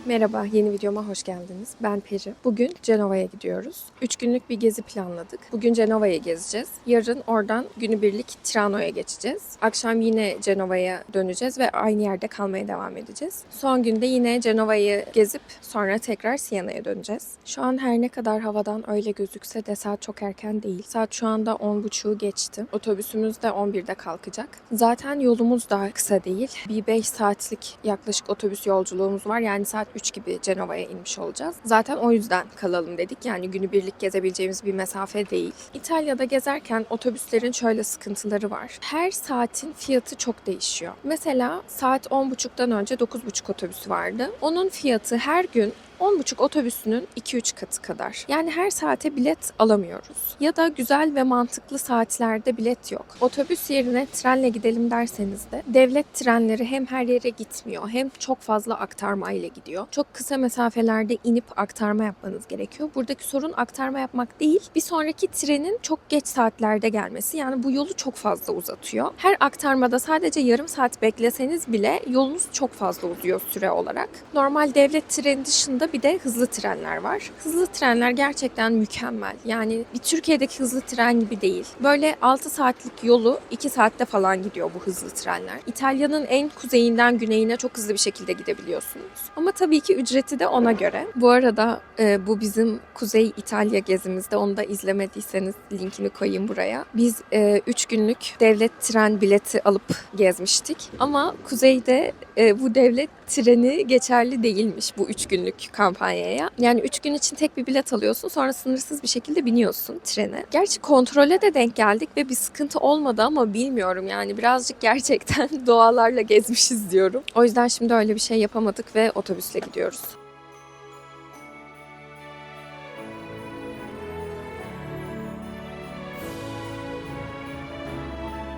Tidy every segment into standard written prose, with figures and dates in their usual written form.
Merhaba, yeni videoma hoş geldiniz. Ben Peri. Bugün Cenova'ya gidiyoruz. 3 günlük bir gezi planladık. Bugün Cenova'yı gezeceğiz. Yarın oradan günübirlik Tirano'ya geçeceğiz. Akşam yine Cenova'ya döneceğiz ve aynı yerde kalmaya devam edeceğiz. Son günde yine Cenova'yı gezip sonra tekrar Siena'ya döneceğiz. Şu an her ne kadar havadan öyle gözükse de saat çok erken değil. Saat şu anda 10.30'u geçti. Otobüsümüz de 11'de kalkacak. Zaten yolumuz da kısa değil. Bir 5 saatlik yaklaşık otobüs yolculuğumuz var. Yani saat 3 gibi Cenova'ya inmiş olacağız. Zaten o yüzden kalalım dedik. Yani günübirlik gezebileceğimiz bir mesafe değil. İtalya'da gezerken otobüslerin şöyle sıkıntıları var. Her saatin fiyatı çok değişiyor. Mesela saat 10.30'dan önce 9.30 otobüsü vardı. Onun fiyatı her gün 10.30 otobüsünün 2-3 katı kadar. Yani her saate bilet alamıyoruz. Ya da güzel ve mantıklı saatlerde bilet yok. Otobüs yerine trenle gidelim derseniz de devlet trenleri hem her yere gitmiyor hem çok fazla aktarma ile gidiyor. Çok kısa mesafelerde inip aktarma yapmanız gerekiyor. Buradaki sorun aktarma yapmak değil, bir sonraki trenin çok geç saatlerde gelmesi. Yani bu yolu çok fazla uzatıyor. Her aktarmada sadece yarım saat bekleseniz bile yolunuz çok fazla uzuyor süre olarak. Normal devlet treni dışında bir de hızlı trenler var. Hızlı trenler gerçekten mükemmel. Yani bir Türkiye'deki hızlı tren gibi değil. Böyle 6 saatlik yolu 2 saatte falan gidiyor bu hızlı trenler. İtalya'nın en kuzeyinden güneyine çok hızlı bir şekilde gidebiliyorsunuz. Ama tabii ki ücreti de ona göre. Bu arada bu bizim Kuzey İtalya gezimizde. Onu da izlemediyseniz linkini koyayım buraya. Biz 3 günlük devlet tren bileti alıp gezmiştik. Ama Kuzey'de bu devlet treni geçerli değilmiş bu 3 günlük kampanyaya. Yani 3 gün için tek bir bilet alıyorsun, sonra sınırsız bir şekilde biniyorsun trene. Gerçi kontrole de denk geldik ve bir sıkıntı olmadı ama bilmiyorum, yani birazcık gerçekten doğalarla gezmişiz diyorum. O yüzden şimdi öyle bir şey yapamadık ve otobüsle gidiyoruz.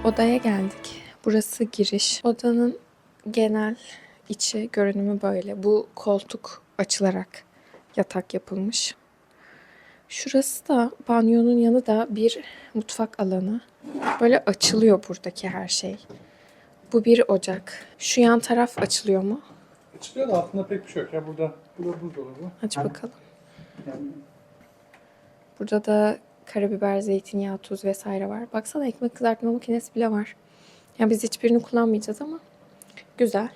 Odaya geldik. Burası giriş. Odanın genel içi görünümü böyle. Bu koltuk açılarak yatak yapılmış. Şurası da, banyonun yanı da bir mutfak alanı. Böyle açılıyor buradaki her şey. Bu bir ocak. Şu yan taraf açılıyor mu? Açılıyor da altında pek bir şey yok ya. Burada buzdolabı. Aç bakalım. Yani Burada da karabiber, zeytinyağı, tuz vesaire var. Baksana, ekmek kızartma makinesi bile var. Yani biz hiçbirini kullanmayacağız ama güzel.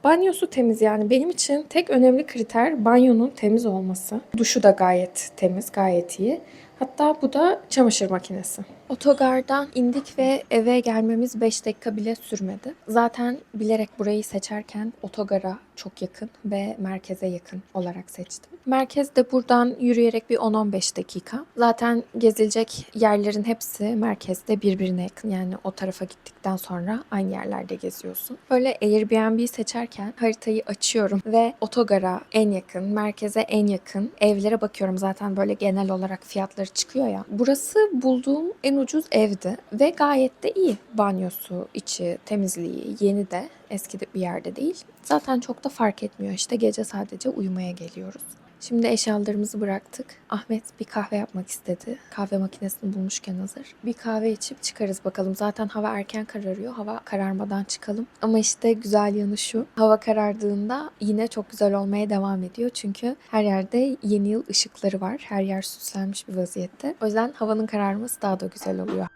Banyosu temiz, yani benim için tek önemli kriter banyonun temiz olması. Duşu da gayet temiz, gayet iyi. Hatta bu da çamaşır makinesi. Otogardan indik ve eve gelmemiz 5 dakika bile sürmedi. Zaten bilerek burayı seçerken otogara çok yakın ve merkeze yakın olarak seçtim. Merkez de buradan yürüyerek bir 10-15 dakika. Zaten gezilecek yerlerin hepsi merkezde birbirine yakın. Yani o tarafa gittikten sonra aynı yerlerde geziyorsun. Böyle Airbnb seçerken haritayı açıyorum ve otogara en yakın, merkeze en yakın evlere bakıyorum. Zaten böyle genel olarak fiyatları çıkıyor ya. Burası bulduğum en ucuz evdi ve gayet de iyi. Banyosu, içi, temizliği, yeni de, eski de bir yerde değil. Zaten çok da fark etmiyor, işte gece sadece uyumaya geliyoruz. Şimdi eşyalarımızı bıraktık. Ahmet bir kahve yapmak istedi. Kahve makinesini bulmuşken hazır. Bir kahve içip çıkarız bakalım. Zaten hava erken kararıyor. Hava kararmadan çıkalım. Ama işte güzel yanı şu: hava karardığında yine çok güzel olmaya devam ediyor. Çünkü her yerde yeni yıl ışıkları var. Her yer süslenmiş bir vaziyette. O yüzden havanın kararması daha da güzel oluyor.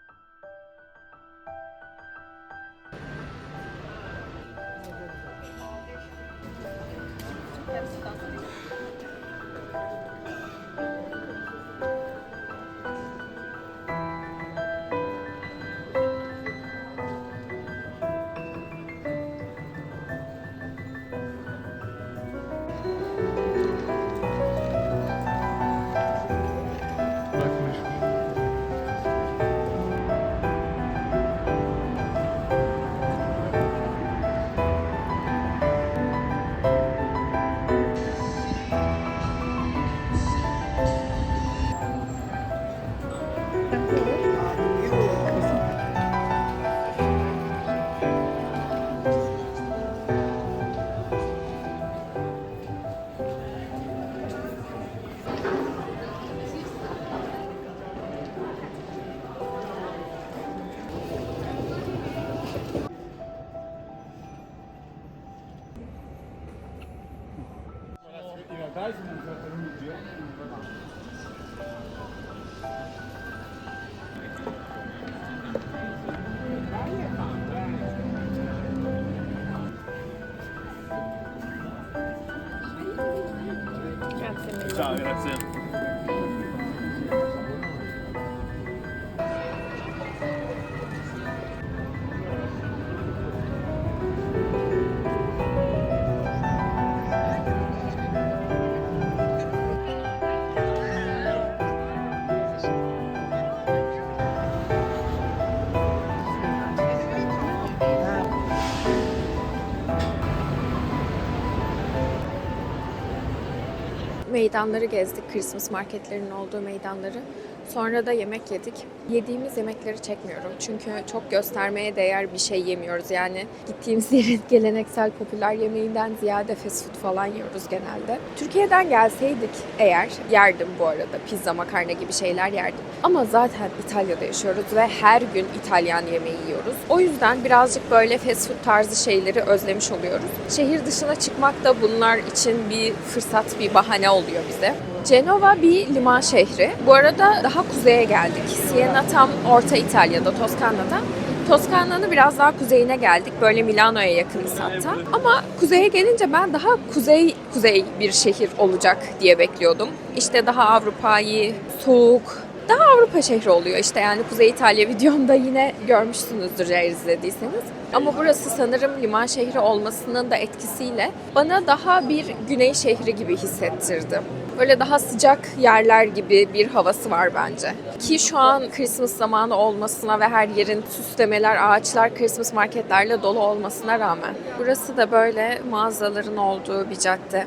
meydanları gezdik. Christmas marketlerinin olduğu meydanları. Sonra da yemek yedik. Yediğimiz yemekleri çekmiyorum. Çünkü çok göstermeye değer bir şey yemiyoruz. Yani gittiğimiz yerin geleneksel popüler yemeğinden ziyade fast food falan yiyoruz genelde. Türkiye'den gelseydik eğer yerdim bu arada. Pizza, makarna gibi şeyler yerdim. Ama zaten İtalya'da yaşıyoruz ve her gün İtalyan yemeği yiyoruz. O yüzden birazcık böyle fast food tarzı şeyleri özlemiş oluyoruz. Şehir dışına çıkmak da bunlar için bir fırsat, bir bahane oluyor bize. Cenova bir liman şehri. Bu arada daha kuzeye geldik. Siena tam Orta İtalya'da, Toskana'da. Toskana'nın biraz daha kuzeyine geldik. Böyle Milano'ya yakınız hatta. Ama kuzeye gelince ben daha kuzey bir şehir olacak diye bekliyordum. İşte daha Avrupa'yı, soğuk, daha Avrupa şehri oluyor işte, yani Kuzey İtalya videomda yine görmüşsünüzdür eğer izlediyseniz. Ama burası sanırım liman şehri olmasının da etkisiyle bana daha bir güney şehri gibi hissettirdi. Böyle daha sıcak yerler gibi bir havası var bence. Ki şu an Christmas zamanı olmasına ve her yerin süslemeler, ağaçlar, Christmas marketlerle dolu olmasına rağmen. Burası da böyle mağazaların olduğu bir cadde.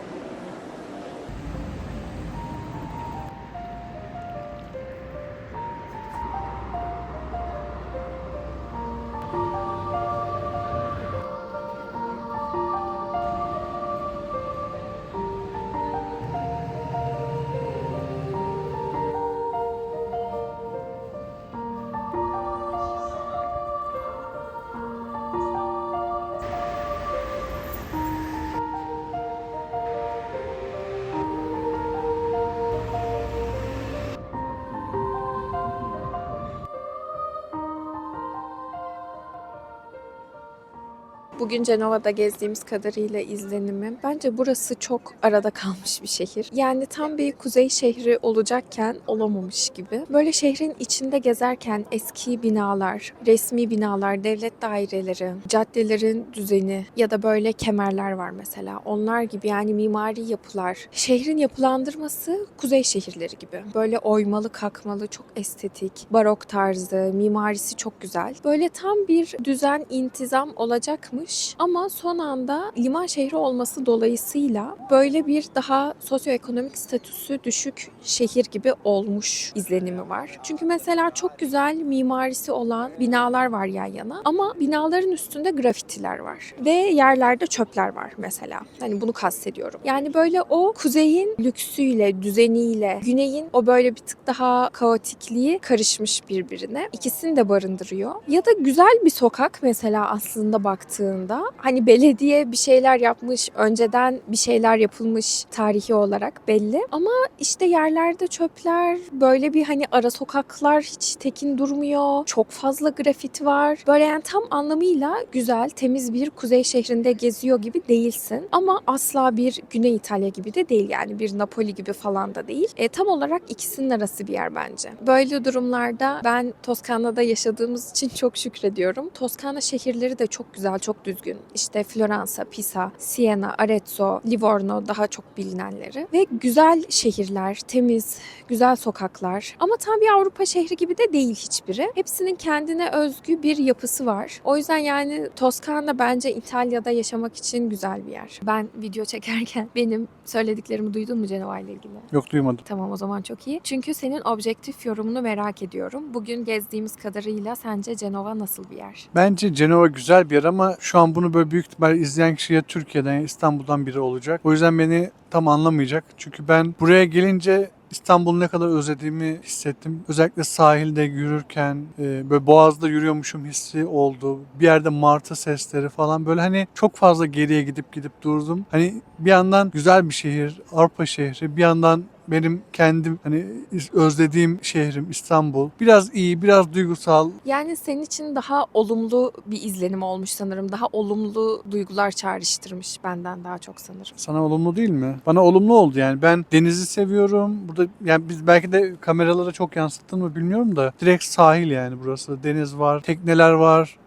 Bugün Cenova'da gezdiğimiz kadarıyla izlenimim, bence burası çok arada kalmış bir şehir. Yani tam bir kuzey şehri olacakken olamamış gibi. Böyle şehrin içinde gezerken eski binalar, resmi binalar, devlet daireleri, caddelerin düzeni ya da böyle kemerler var mesela. Onlar gibi, yani mimari yapılar. Şehrin yapılandırması kuzey şehirleri gibi. Böyle oymalı, kalkmalı, çok estetik, barok tarzı, mimarisi çok güzel. Böyle tam bir düzen, intizam olacakmış. Ama son anda liman şehri olması dolayısıyla böyle bir daha sosyoekonomik statüsü düşük şehir gibi olmuş izlenimi var. Çünkü mesela çok güzel mimarisi olan binalar var yan yana ama binaların üstünde grafitiler var ve yerlerde çöpler var mesela. Hani bunu kastediyorum. Yani böyle o kuzeyin lüksüyle, düzeniyle güneyin o böyle bir tık daha kaotikliği karışmış birbirine. İkisini de barındırıyor. Ya da güzel bir sokak mesela aslında baktığında hani belediye bir şeyler yapmış, önceden bir şeyler yapılmış tarihi olarak belli. Ama işte yerlerde çöpler, böyle bir hani ara sokaklar hiç tekin durmuyor. Çok fazla grafiti var. Böyle yani tam anlamıyla güzel, temiz bir kuzey şehrinde geziyor gibi değilsin. Ama asla bir Güney İtalya gibi de değil, yani bir Napoli gibi falan da değil. Tam olarak ikisinin arası bir yer bence. Böyle durumlarda ben Toskana'da yaşadığımız için çok şükrediyorum. Toskana şehirleri de çok güzel, çok düzgün. İşte Floransa, Pisa, Siena, Arezzo, Livorno daha çok bilinenleri. Ve güzel şehirler, temiz, güzel sokaklar. Ama tam bir Avrupa şehri gibi de değil hiçbiri. Hepsinin kendine özgü bir yapısı var. O yüzden yani Toskana bence İtalya'da yaşamak için güzel bir yer. Ben video çekerken benim söylediklerimi duydun mu Cenova ile ilgili? Yok, duymadım. Tamam, o zaman çok iyi. Çünkü senin objektif yorumunu merak ediyorum. Bugün gezdiğimiz kadarıyla sence Cenova nasıl bir yer? Bence Cenova güzel bir yer ama şu an bunu böyle büyük ihtimalle izleyen kişi ya Türkiye'den ya İstanbul'dan biri olacak. O yüzden beni tam anlamayacak. Çünkü ben buraya gelince İstanbul'u ne kadar özlediğimi hissettim. Özellikle sahilde yürürken böyle Boğaz'da yürüyormuşum hissi oldu. Bir yerde martı sesleri falan, böyle hani çok fazla geriye gidip durdum. Hani bir yandan güzel bir şehir, Avrupa şehri, bir yandan benim kendim hani özlediğim şehrim İstanbul. Biraz iyi, biraz duygusal. Yani senin için daha olumlu bir izlenim olmuş sanırım. Daha olumlu duygular çağrıştırmış benden daha çok sanırım. Sana olumlu değil mi? Bana olumlu oldu yani. Ben denizi seviyorum. Burada yani biz belki de kameralara çok yansıttın mı bilmiyorum da direkt sahil yani burası. Deniz var, tekneler var.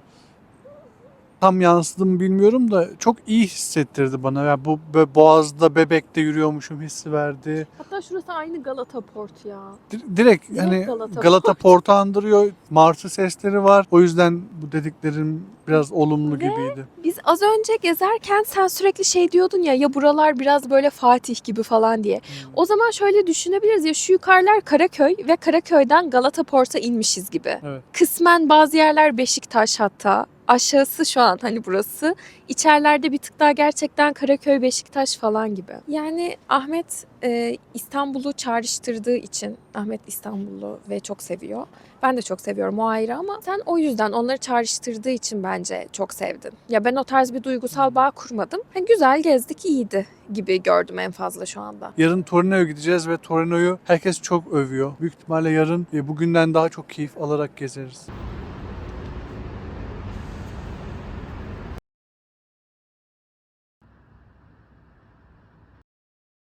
tam yansıdı mı bilmiyorum da çok iyi hissettirdi bana. Yani bu böyle Boğaz'da Bebek'te yürüyormuşum hissi verdi. Hatta şurası aynı Galata Port ya. Direkt hani Galata Galata Port. Port'u andırıyor. Martı sesleri var. O yüzden bu dediklerim biraz olumlu Ve gibiydi. biz az önce gezerken sen sürekli şey diyordun ya buralar biraz böyle Fatih gibi falan diye. O zaman şöyle düşünebiliriz ya şu yukarılar Karaköy ve Karaköy'den Galata Port'a inmişiz gibi. Evet. Kısmen bazı yerler Beşiktaş hatta. Aşağısı şu an hani burası. İçerilerde bir tık daha gerçekten Karaköy, Beşiktaş falan gibi. Yani Ahmet İstanbul'u çağrıştırdığı için, Ahmet İstanbul'u ve çok seviyor. Ben de çok seviyorum, o ayrı, ama sen o yüzden onları çağrıştırdığı için bence çok sevdin. Ya ben o tarz bir duygusal bağ kurmadım. Hani güzel gezdik, iyiydi gibi gördüm en fazla şu anda. Yarın Torino'ya gideceğiz ve Torino'yu herkes çok övüyor. Büyük ihtimalle yarın bugünden daha çok keyif alarak gezeriz.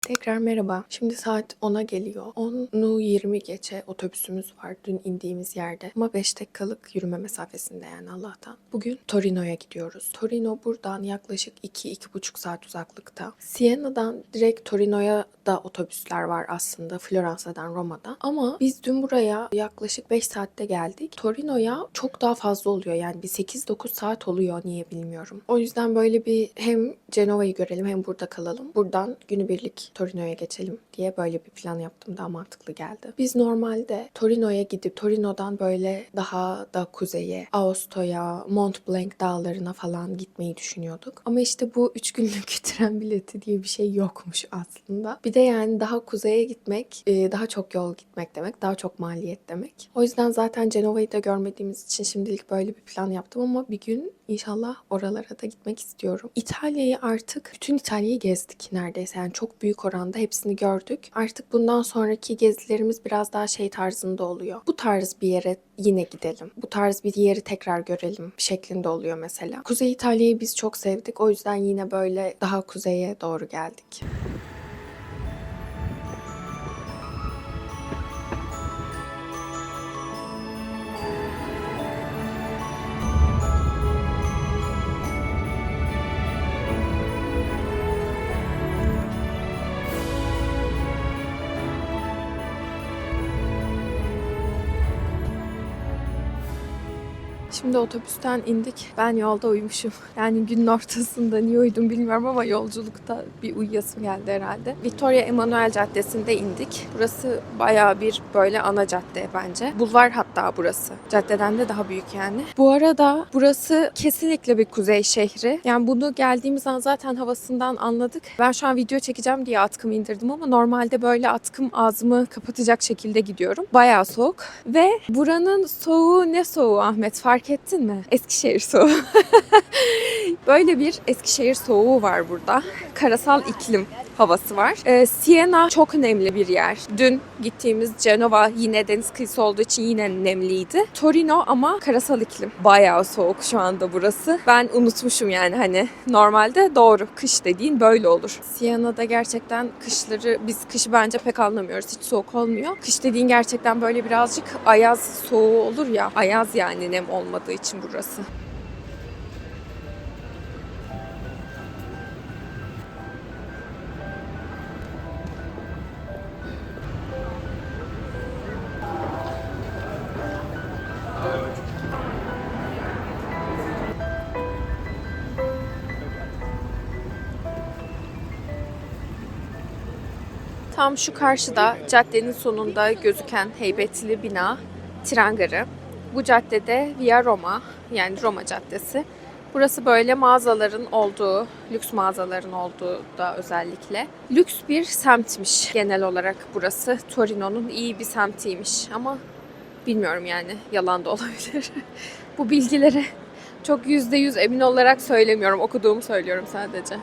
Tekrar merhaba. Şimdi saat 10'a geliyor. 10'u 20 geçe otobüsümüz var dün indiğimiz yerde. Ama 5 dakikalık yürüme mesafesinde yani Allah'tan. Bugün Torino'ya gidiyoruz. Torino buradan yaklaşık 2-2,5 saat uzaklıkta. Siena'dan direkt Torino'ya da otobüsler var aslında. Floransa'dan, Roma'dan. Ama biz dün buraya yaklaşık 5 saatte geldik. Torino'ya çok daha fazla oluyor. Yani bir 8-9 saat oluyor, niye bilmiyorum. O yüzden böyle bir hem Cenova'yı görelim hem burada kalalım. Buradan günübirlik Torino'ya geçelim diye böyle bir plan yaptım. Daha mantıklı geldi. Biz normalde Torino'ya gidip Torino'dan böyle daha da kuzeye, Aosto'ya, Mont Blanc dağlarına falan gitmeyi düşünüyorduk. Ama işte bu 3 günlük tren bileti diye bir şey yokmuş aslında. Bir de yani daha kuzeye gitmek, daha çok yol gitmek demek, daha çok maliyet demek. O yüzden zaten Cenova'yı da görmediğimiz için şimdilik böyle bir plan yaptım ama bir gün İnşallah oralara da gitmek istiyorum. İtalya'yı artık, bütün İtalya'yı gezdik neredeyse. Yani çok büyük oranda hepsini gördük. Artık bundan sonraki gezilerimiz biraz daha şey tarzında oluyor. Bu tarz bir yere yine gidelim. Bu tarz bir yeri tekrar görelim şeklinde oluyor mesela. Kuzey İtalya'yı biz çok sevdik. O yüzden yine böyle daha kuzeye doğru geldik. Şimdi otobüsten indik. Ben yolda uyumuşum. Yani günün ortasında niye uyudum bilmiyorum ama yolculukta bir uyuyasım geldi herhalde. Victoria Emanuel Caddesi'nde indik. Burası bayağı bir böyle ana cadde bence. Bulvar hatta burası. Caddeden de daha büyük yani. Bu arada burası kesinlikle bir kuzey şehri. Yani bunu geldiğimiz an zaten havasından anladık. Ben şu an video çekeceğim diye atkımı indirdim ama normalde böyle atkım ağzımı kapatacak şekilde gidiyorum. Bayağı soğuk. Ve buranın soğuğu ne soğuğu Ahmet, fark ettin mi? Eskişehir soğuğu. Böyle bir Eskişehir soğuğu var burada. Karasal iklim havası var. Siena çok nemli bir yer. Dün gittiğimiz Cenova yine deniz kıyısı olduğu için yine nemliydi. Torino ama karasal iklim. Bayağı soğuk şu anda burası. Ben unutmuşum yani hani normalde doğru kış dediğin böyle olur. Siena'da gerçekten kışları, biz kışı bence pek anlamıyoruz. Hiç soğuk olmuyor. Kış dediğin gerçekten böyle birazcık ayaz soğuğu olur ya. Ayaz yani nem olmadığı için burası. Tam şu karşıda caddenin sonunda gözüken heybetli bina tren garı. Bu caddede Via Roma, yani Roma Caddesi. Burası böyle mağazaların olduğu, lüks mağazaların olduğu da özellikle. Lüks bir semtmiş genel olarak burası. Torino'nun iyi bir semtiymiş ama bilmiyorum yani, yalan da olabilir. Bu bilgileri çok %100 emin olarak söylemiyorum, okuduğumu söylüyorum sadece.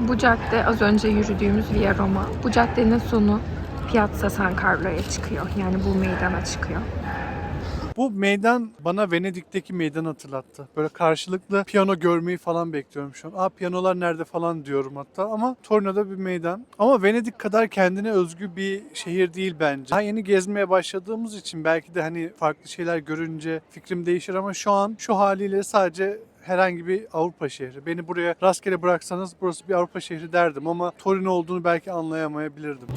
Bu cadde az önce yürüdüğümüz Via Roma. Bu caddenin sonu Piazza San Carlo'ya çıkıyor. Yani bu meydana çıkıyor. Bu meydan bana Venedik'teki meydan hatırlattı. Böyle karşılıklı piyano görmeyi falan bekliyorum şu an. Piyanolar nerede falan diyorum hatta ama Torino'da bir meydan. Ama Venedik kadar kendine özgü bir şehir değil bence. Daha yeni gezmeye başladığımız için belki de hani farklı şeyler görünce fikrim değişir ama şu an şu haliyle sadece herhangi bir Avrupa şehri. Beni buraya rastgele bıraksanız burası bir Avrupa şehri derdim ama Torino olduğunu belki anlayamayabilirdim.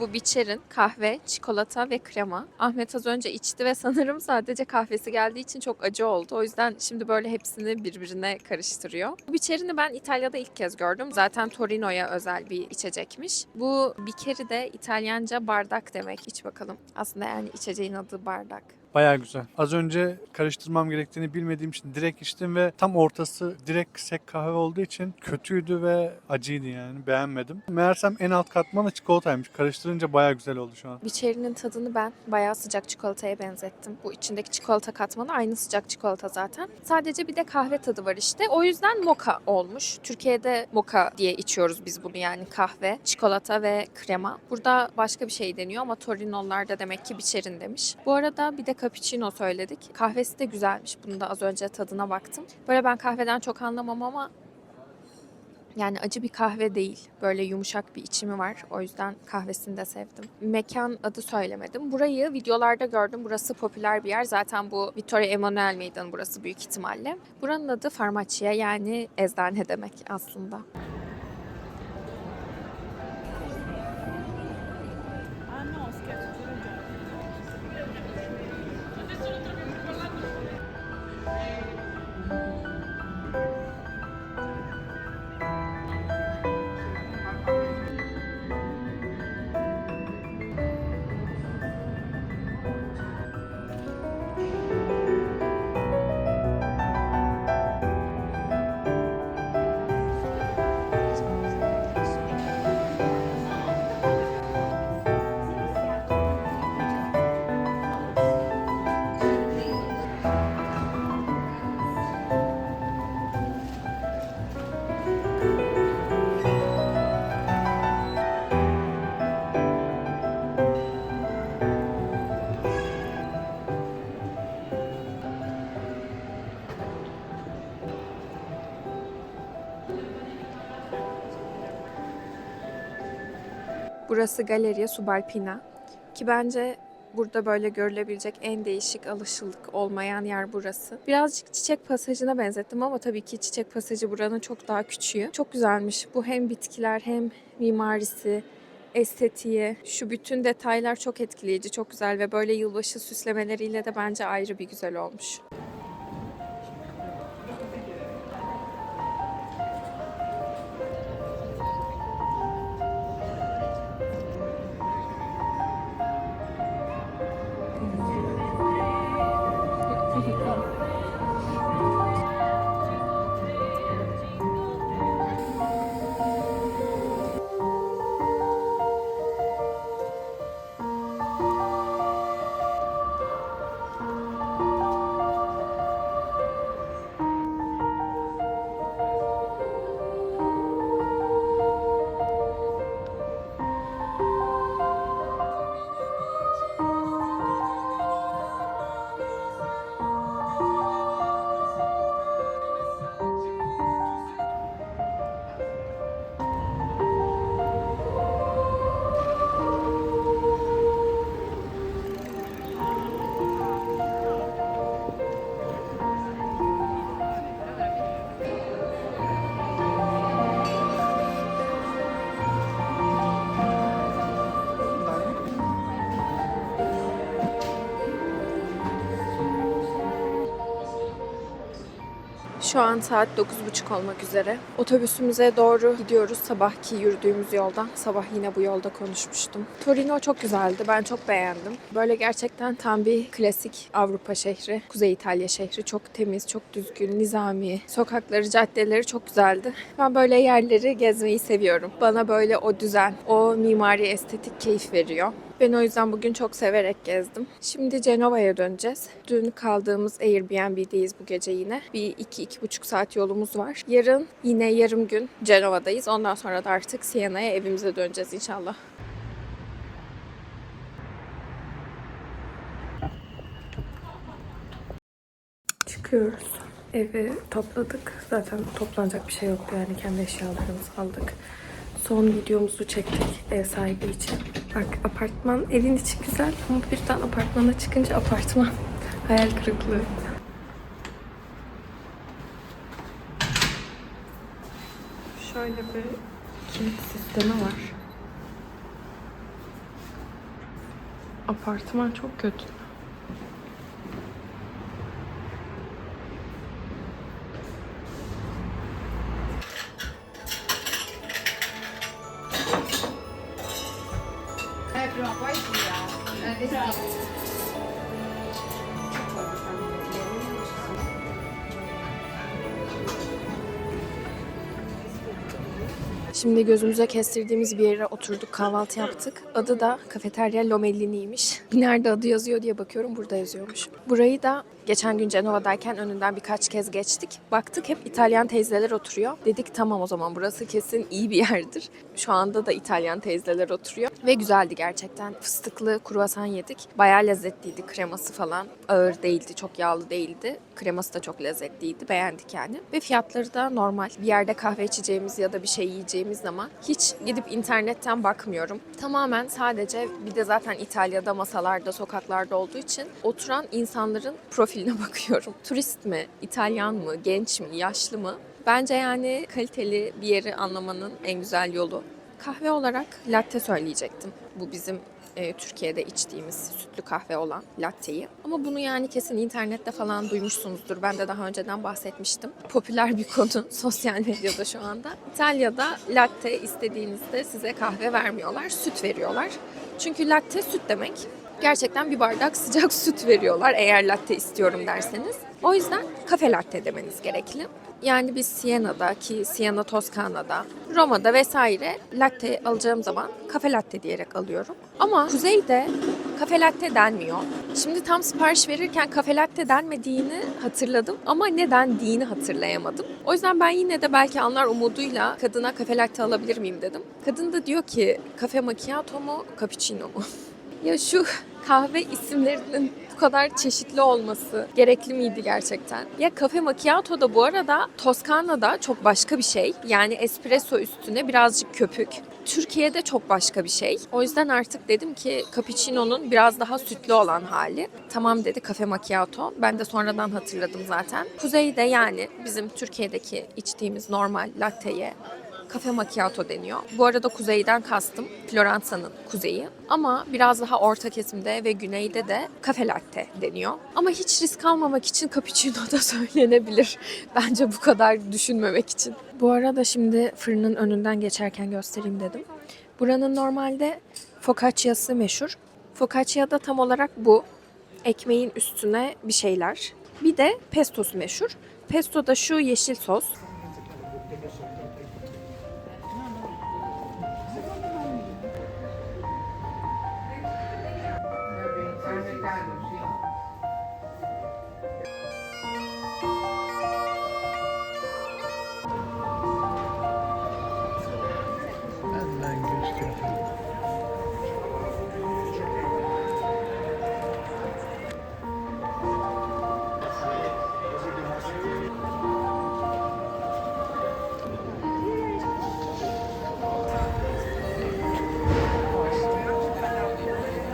Bu Biçer'in kahve, çikolata ve krema. Ahmet az önce içti ve sanırım sadece kahvesi geldiği için çok acı oldu. O yüzden şimdi böyle hepsini birbirine karıştırıyor. Bu Biçer'ini ben İtalya'da ilk kez gördüm. Zaten Torino'ya özel bir içecekmiş. Bu Bicchieri de İtalyanca bardak demek. İç bakalım. Aslında yani içeceğin adı bardak. Bayağı güzel. Az önce karıştırmam gerektiğini bilmediğim için direkt içtim ve tam ortası direkt sek kahve olduğu için kötüydü ve acıydı yani. Beğenmedim. Meğersem en alt katmanı çikolataymış. Karıştırınca bayağı güzel oldu şu an. Biçerinin tadını ben bayağı sıcak çikolataya benzettim. Bu içindeki çikolata katmanı aynı sıcak çikolata zaten. Sadece bir de kahve tadı var işte. O yüzden moka olmuş. Türkiye'de moka diye içiyoruz biz bunu, yani kahve, çikolata ve krema. Burada başka bir şey deniyor ama Torino'lar da demek ki Biçerin demiş. Bu arada bir de cappuccino söyledik. Kahvesi de güzelmiş. Bunu da az önce tadına baktım. Böyle ben kahveden çok anlamam ama yani acı bir kahve değil. Böyle yumuşak bir içimi var. O yüzden kahvesini de sevdim. Mekan adı söylemedim. Burayı videolarda gördüm. Burası popüler bir yer. Zaten bu Vittorio Emanuele Meydanı burası büyük ihtimalle. Buranın adı Farmacia, yani eczane demek aslında. Burası Galleria Subalpina ki bence burada böyle görülebilecek en değişik, alışıldık olmayan yer burası. Birazcık Çiçek Pasajı'na benzettim ama tabii ki Çiçek Pasajı buranın çok daha küçüğü. Çok güzelmiş. Bu hem bitkiler hem mimarisi, estetiği, şu bütün detaylar çok etkileyici, çok güzel ve böyle yılbaşı süslemeleriyle de bence ayrı bir güzel olmuş. Şu an saat 9.30 olmak üzere. Otobüsümüze doğru gidiyoruz. Sabahki yürüdüğümüz yoldan. Sabah yine bu yolda konuşmuştum. Torino çok güzeldi. Ben çok beğendim. Böyle gerçekten tam bir klasik Avrupa şehri. Kuzey İtalya şehri. Çok temiz, çok düzgün, nizami. Sokakları, caddeleri çok güzeldi. Ben böyle yerleri gezmeyi seviyorum. Bana böyle o düzen, o mimari estetik keyif veriyor. Ben o yüzden bugün çok severek gezdim. Şimdi Cenova'ya döneceğiz. Dün kaldığımız Airbnb'deyiz bu gece yine. Bir 2-2,5 saat yolumuz var. Yarın yine yarım gün Cenova'dayız. Ondan sonra da artık Siena'ya evimize döneceğiz inşallah. Çıkıyoruz. Evi topladık. Zaten toplanacak bir şey yoktu yani kendi eşyalarımızı aldık. Son videomuzu çektik ev sahibi için. Bak apartman, evin içi güzel ama birden apartmana çıkınca apartman hayal kırıklığı. Şöyle bir kilit sistemi var. Apartman çok kötü. Şimdi gözümüze kestirdiğimiz bir yere oturduk, kahvaltı yaptık. Adı da Kafeterya Lomellini'ymiş. Nerede adı yazıyor diye bakıyorum, burada yazıyormuş. Burayı da geçen gün Cenova'dayken önünden birkaç kez geçtik. Baktık hep İtalyan teyzeler oturuyor. Dedik tamam o zaman burası kesin iyi bir yerdir. Şu anda da İtalyan teyzeler oturuyor. Ve güzeldi gerçekten. Fıstıklı kruvasan yedik. Bayağı lezzetliydi, kreması falan. Ağır değildi, çok yağlı değildi. Kreması da çok lezzetliydi. Beğendik yani. Ve fiyatları da normal. Bir yerde kahve içeceğimiz ya da bir şey yiyeceğimiz zaman hiç gidip internetten bakmıyorum. Tamamen sadece, bir de zaten İtalya'da masalarda, sokaklarda olduğu için oturan insanların profiline bakıyorum. Turist mi, İtalyan mı, genç mi, yaşlı mı? Bence yani kaliteli bir yeri anlamanın en güzel yolu. Kahve olarak latte söyleyecektim. Bu bizim Türkiye'de içtiğimiz sütlü kahve olan latteyi. Ama bunu yani kesin internette falan duymuşsunuzdur. Ben de daha önceden bahsetmiştim. Popüler bir konu sosyal medyada şu anda. İtalya'da latte istediğinizde size kahve vermiyorlar, süt veriyorlar. Çünkü latte süt demek. Gerçekten bir bardak sıcak süt veriyorlar eğer latte istiyorum derseniz. O yüzden kafe latte demeniz gerekli. Yani biz Siena'da, ki Siena Toskana'da, Roma'da vesaire latte alacağım zaman kafe latte diyerek alıyorum. Ama kuzeyde kafe latte denmiyor. Şimdi tam sipariş verirken kafe latte denmediğini hatırladım ama ne dendiğini hatırlayamadım. O yüzden ben yine de belki anlar umuduyla kadına kafe latte alabilir miyim dedim. Kadın da diyor ki kafe macchiato mu, cappuccino mu? Ya şu kahve isimlerinin bu kadar çeşitli olması gerekli miydi gerçekten? Ya Cafe Macchiato da bu arada Toskana'da çok başka bir şey. Yani espresso üstüne birazcık köpük. Türkiye'de çok başka bir şey. O yüzden artık dedim ki cappuccino'nun biraz daha sütlü olan hali. Tamam dedi Cafe Macchiato. Ben de sonradan hatırladım zaten. Kuzeyde yani bizim Türkiye'deki içtiğimiz normal latte'ye Cafe Macchiato deniyor. Bu arada kuzeyden kastım Floransa'nın kuzeyi. Ama biraz daha orta kesimde ve güneyde de Cafe Latte deniyor. Ama hiç risk almamak için cappuccino da söylenebilir. Bence bu kadar düşünmemek için. Bu arada şimdi fırının önünden geçerken göstereyim dedim. Buranın normalde focaccia'sı meşhur. Focaccia da tam olarak bu. Ekmeğin üstüne bir şeyler. Bir de pestosu meşhur. Pesto da şu yeşil sos.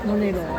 Monero.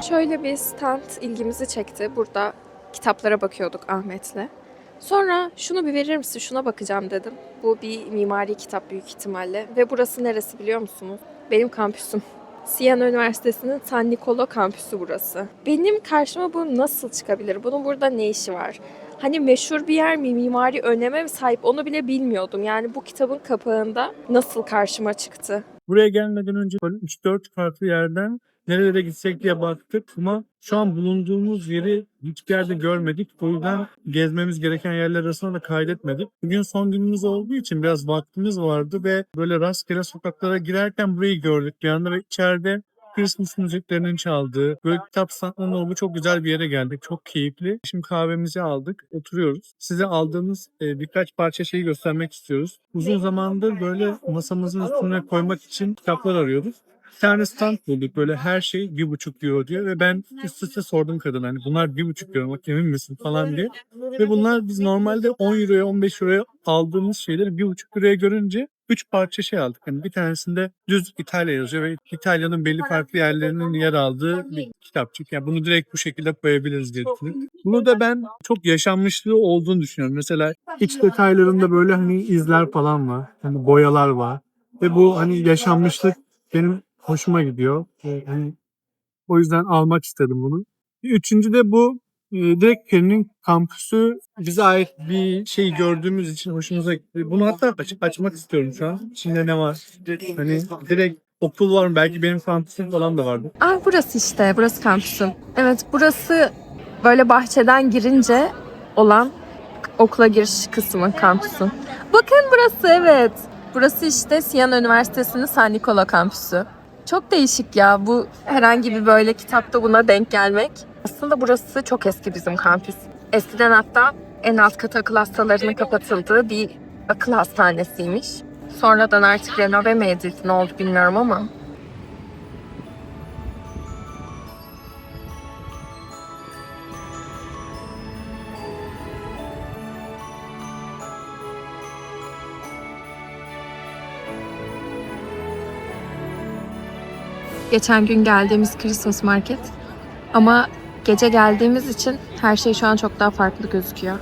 Şöyle bir stand ilgimizi çekti. Burada kitaplara bakıyorduk Ahmet'le. Sonra şunu bir verir misin, şuna bakacağım dedim. Bu bir mimari kitap büyük ihtimalle. Ve burası neresi biliyor musunuz? Benim kampüsüm. Siena Üniversitesi'nin San Nicolo kampüsü burası. Benim karşıma bu nasıl çıkabilir? Bunun burada ne işi var? Hani meşhur bir yer mi, mimari öneme mi sahip onu bile bilmiyordum. Yani bu kitabın kapağında nasıl karşıma çıktı? Buraya gelmeden önce böyle 3-4 farklı yerden nerelere gitsek diye baktık ama şu an bulunduğumuz yeri hiçbir yerde görmedik. O yüzden gezmemiz gereken yerler arasında da kaydetmedik. Bugün son günümüz olduğu için biraz vaktimiz vardı ve böyle rastgele sokaklara girerken burayı gördük bir anda ve içeride Christmas müziklerinin çaldığı, böyle kitap standlarının olduğu çok güzel bir yere geldik. Çok keyifli. Şimdi kahvemizi aldık, oturuyoruz. Size aldığımız birkaç parça şeyi göstermek istiyoruz. Uzun zamandır böyle masamızın üstüne koymak için kitaplar arıyorduk. Bir tane stand bulduk böyle her şey 1,5 euro diyor ve ben üst üste sordum kadına hani bunlar 1,5 euro bak emin misin falan diye. Ve bunlar biz normalde 10 euroya 15 euroya aldığımız şeyleri 1,5 euroya görünce 3 parça şey aldık. Yani bir tanesinde düz İtalya yazıyor ve İtalya'nın belli farklı yerlerinin yer aldığı bir kitapçık. Yani bunu direkt bu şekilde koyabiliriz diye düşünüyorum. Bunu da ben çok yaşanmışlığı olduğunu düşünüyorum. Mesela iç detaylarında böyle hani izler falan var. Hani boyalar var. Ve bu hani yaşanmışlık benim hoşuma gidiyor. Hani o yüzden almak istedim bunu. Üçüncü de bu direkt Peri'nin kampüsü bize ait bir şey gördüğümüz için hoşumuza gitti. Bunu hatta açmak istiyorum şu an. İçinde ne var? Hani direkt okul var mı? Belki benim kampüsüm falan da vardı. Burası işte, burası kampüsüm. Evet, burası böyle bahçeden girince olan okula giriş kısmı kampüsün. Bakın burası, evet. Burası işte Siena Üniversitesi'nin San Nicolo kampüsü. Çok değişik ya, bu herhangi bir böyle kitapta buna denk gelmek. Aslında burası çok eski bizim kampüs. Eskiden hatta en alt katı akıl hastalarının kapatıldığı bir akıl hastanesiymiş. Sonradan artık renove mi edildi, ne oldu bilmiyorum ama. Geçen gün geldiğimiz Christmas Market. Ama gece geldiğimiz için her şey şu an çok daha farklı gözüküyor.